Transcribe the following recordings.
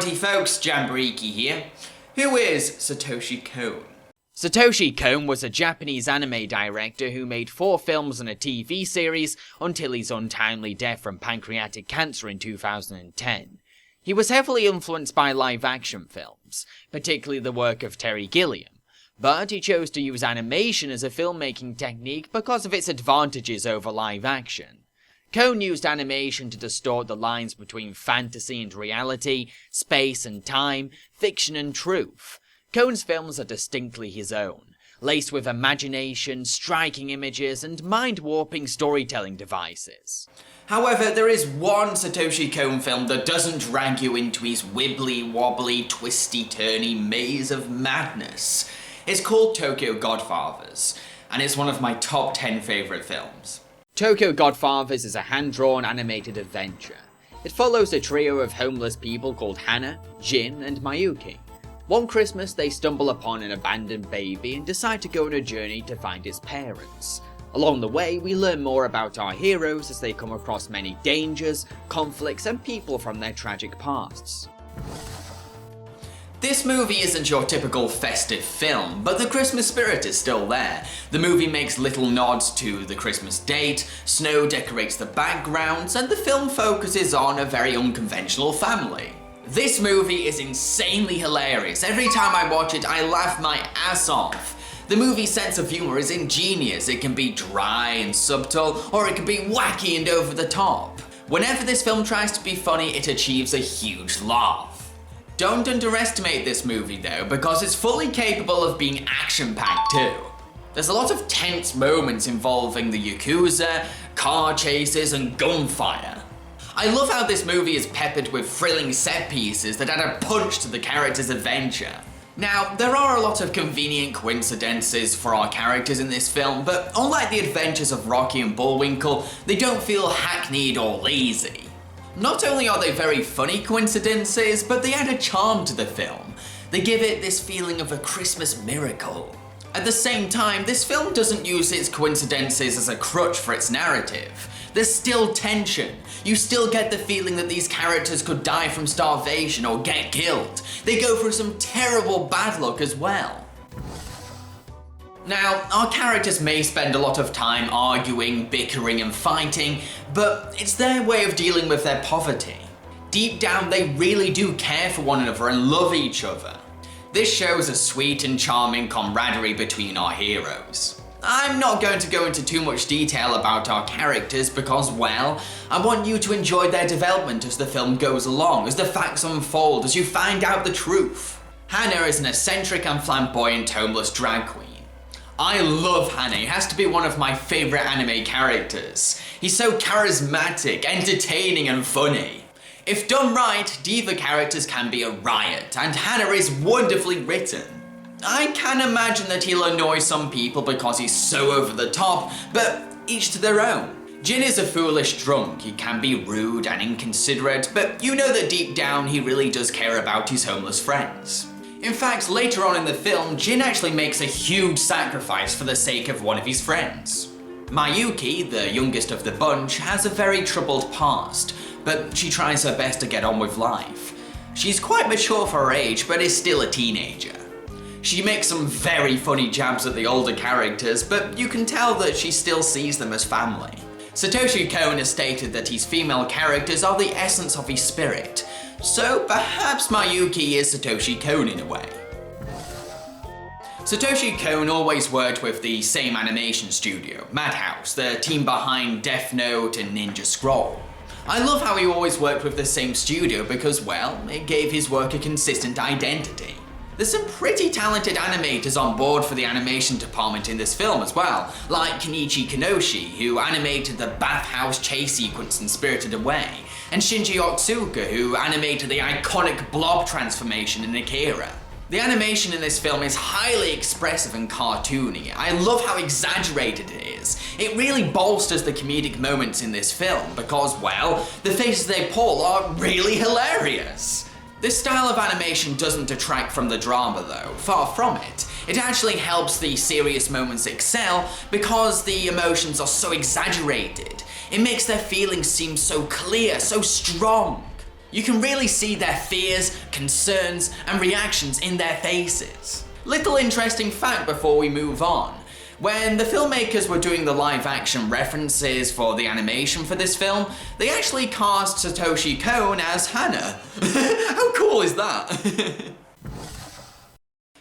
Howdy folks, Jambareeqi here. Who is Satoshi Kon? Satoshi Kon was a Japanese anime director who made 4 films and a TV series until his untimely death from pancreatic cancer in 2010. He was heavily influenced by live-action films, particularly the work of Terry Gilliam, but he chose to use animation as a filmmaking technique because of its advantages over live-action. Kon used animation to distort the lines between fantasy and reality, space and time, fiction and truth. Kon's films are distinctly his own, laced with imagination, striking images, and mind-warping storytelling devices. However, there is one Satoshi Kon film that doesn't drag you into his wibbly-wobbly, twisty-turny maze of madness. It's called Tokyo Godfathers, and it's one of my top 10 favourite films. Tokyo Godfathers is a hand-drawn animated adventure. It follows a trio of homeless people called Hana, Jin, and Mayuki. One Christmas, they stumble upon an abandoned baby and decide to go on a journey to find its parents. Along the way, we learn more about our heroes as they come across many dangers, conflicts, and people from their tragic pasts. This movie isn't your typical festive film, but the Christmas spirit is still there. The movie makes little nods to the Christmas date, snow decorates the backgrounds, and the film focuses on a very unconventional family. This movie is insanely hilarious. Every time I watch it, I laugh my ass off. The movie's sense of humor is ingenious. It can be dry and subtle, or it can be wacky and over the top. Whenever this film tries to be funny, it achieves a huge laugh. Don't underestimate this movie though, because it's fully capable of being action-packed too. There's a lot of tense moments involving the Yakuza, car chases, and gunfire. I love how this movie is peppered with thrilling set pieces that add a punch to the character's adventure. Now, there are a lot of convenient coincidences for our characters in this film, but unlike the adventures of Rocky and Bullwinkle, they don't feel hackneyed or lazy. Not only are they very funny coincidences, but they add a charm to the film. They give it this feeling of a Christmas miracle. At the same time, this film doesn't use its coincidences as a crutch for its narrative. There's still tension. You still get the feeling that these characters could die from starvation or get killed. They go through some terrible bad luck as well. Now, our characters may spend a lot of time arguing, bickering and fighting, but it's their way of dealing with their poverty. Deep down, they really do care for one another and love each other. This shows a sweet and charming camaraderie between our heroes. I'm not going to go into too much detail about our characters because, well, I want you to enjoy their development as the film goes along, as the facts unfold, as you find out the truth. Hana is an eccentric and flamboyant homeless drag queen. I love Hana. He has to be one of my favourite anime characters. He's so charismatic, entertaining and funny. If done right, diva characters can be a riot, and Hana is wonderfully written. I can imagine that he'll annoy some people because he's so over the top, but each to their own. Jin is a foolish drunk. He can be rude and inconsiderate, but you know that deep down he really does care about his homeless friends. In fact, later on in the film, Jin actually makes a huge sacrifice for the sake of one of his friends. Mayuki, the youngest of the bunch, has a very troubled past, but she tries her best to get on with life. She's quite mature for her age, but is still a teenager. She makes some very funny jabs at the older characters, but you can tell that she still sees them as family. Satoshi Kon has stated that his female characters are the essence of his spirit, so perhaps Mayuki is Satoshi Kon in a way. Satoshi Kon always worked with the same animation studio, Madhouse, the team behind Death Note and Ninja Scroll. I love how he always worked with the same studio because, well, it gave his work a consistent identity. There's some pretty talented animators on board for the animation department in this film as well, like Kenichi Kinoshi, who animated the bathhouse chase sequence in Spirited Away, and Shinji Otsuka, who animated the iconic blob transformation in Akira. The animation in this film is highly expressive and cartoony. I love how exaggerated it is. It really bolsters the comedic moments in this film because, well, the faces they pull are really hilarious. This style of animation doesn't detract from the drama though, far from it. It actually helps the serious moments excel because the emotions are so exaggerated. It makes their feelings seem so clear, so strong. You can really see their fears, concerns, and reactions in their faces. Little interesting fact before we move on. When the filmmakers were doing the live action references for the animation for this film, they actually cast Satoshi Kon as Hannah. How cool is that?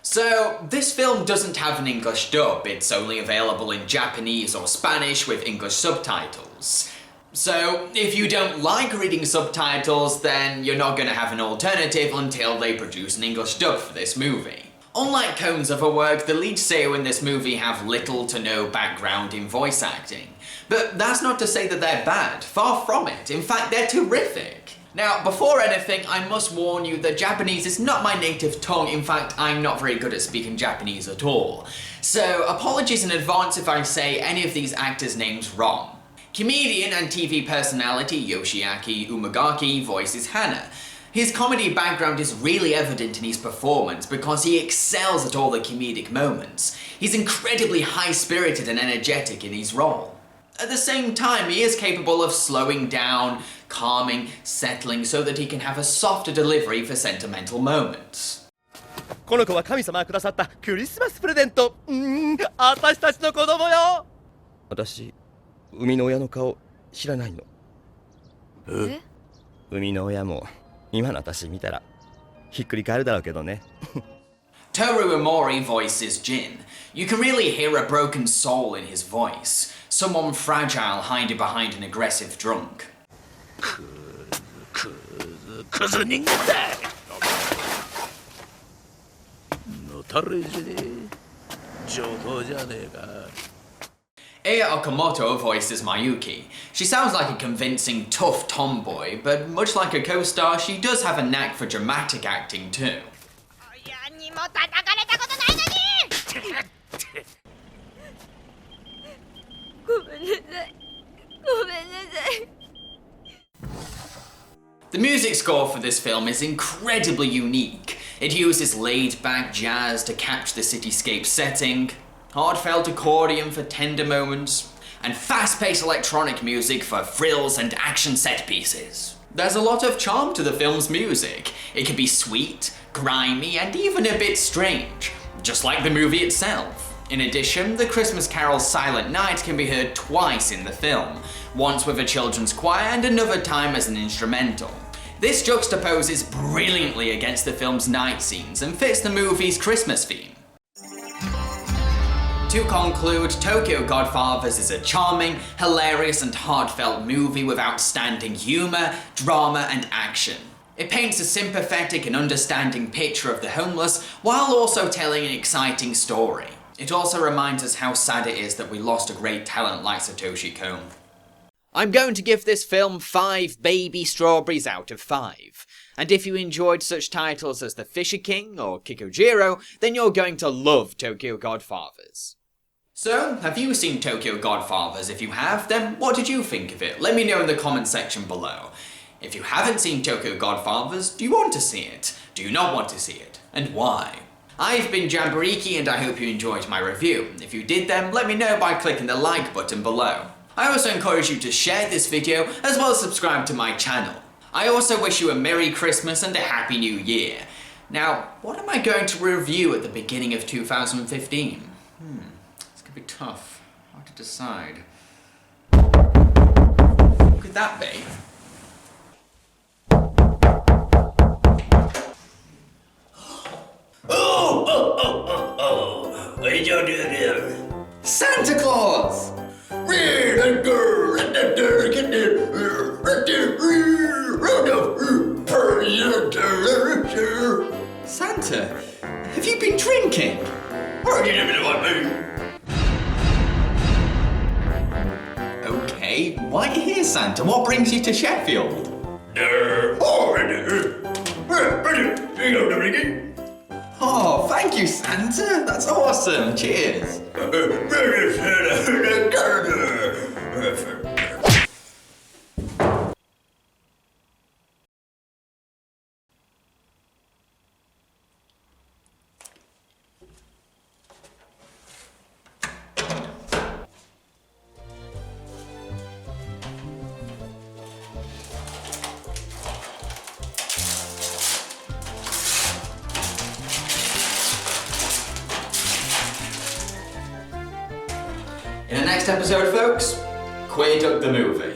So, this film doesn't have an English dub, it's only available in Japanese or Spanish with English subtitles. So, if you don't like reading subtitles, then you're not gonna have an alternative until they produce an English dub for this movie. Unlike Kon's other work, the lead trio in this movie have little to no background in voice acting. But that's not to say that they're bad, far from it. In fact, they're terrific. Now, before anything, I must warn you that Japanese is not my native tongue. In fact, I'm not very good at speaking Japanese at all. So, apologies in advance if I say any of these actors' names wrong. Comedian and TV personality Yoshiaki Umegaki voices Hannah. His comedy background is really evident in his performance because he excels at all the comedic moments. He's incredibly high-spirited and energetic in his role. At the same time, he is capable of slowing down, calming, settling so that he can have a softer delivery for sentimental moments. この子は神様がくださったクリスマスプレゼント。私たちの子供よ。私、生みの親の顔知らないの。え？生みの親も今の私見たらひっくり返るだろうけどね。Toru Omori voices Jin. You can really hear a broken soul in his voice. Someone fragile hiding behind an aggressive drunk. クズ人間だ。のたれじゃねえ。上等じゃねえか。Aya Okamoto voices Mayuki. She sounds like a convincing, tough tomboy, but much like her co-star, she does have a knack for dramatic acting too. 親にも叩かれたことないのに。ごめんなさい。ごめんなさい。The music score for this film is incredibly unique. It uses laid-back jazz to capture the cityscape setting, heartfelt accordion for tender moments, and fast-paced electronic music for thrills and action set pieces. There's a lot of charm to the film's music. It can be sweet, grimy, and even a bit strange, just like the movie itself. In addition, the Christmas carol Silent Night can be heard twice in the film, once with a children's choir and another time as an instrumental. This juxtaposes brilliantly against the film's night scenes and fits the movie's Christmas theme. To conclude, Tokyo Godfathers is a charming, hilarious and heartfelt movie with outstanding humour, drama and action. It paints a sympathetic and understanding picture of the homeless while also telling an exciting story. It also reminds us how sad it is that we lost a great talent like Satoshi Kon. I'm going to give this film 5 baby strawberries out of 5. And if you enjoyed such titles as The Fisher King or Kikujiro, then you're going to love Tokyo Godfathers. So, have you seen Tokyo Godfathers? If you have, then what did you think of it? Let me know in the comment section below. If you haven't seen Tokyo Godfathers, do you want to see it? Do you not want to see it? And why? I've been Jambareeqi and I hope you enjoyed my review. If you did then, let me know by clicking the like button below. I also encourage you to share this video as well as subscribe to my channel. I also wish you a Merry Christmas and a Happy New Year. Now, what am I going to review at the beginning of 2015? It's gonna be tough. Hard to decide. What could that be? What did you do there? Santa Claus! Santa, have you been drinking? Okay, why are you here, Santa? What brings you to Sheffield? Oh, thank you, Santa. That's awesome. Cheers. In the next episode, folks, Queer Duck the movie.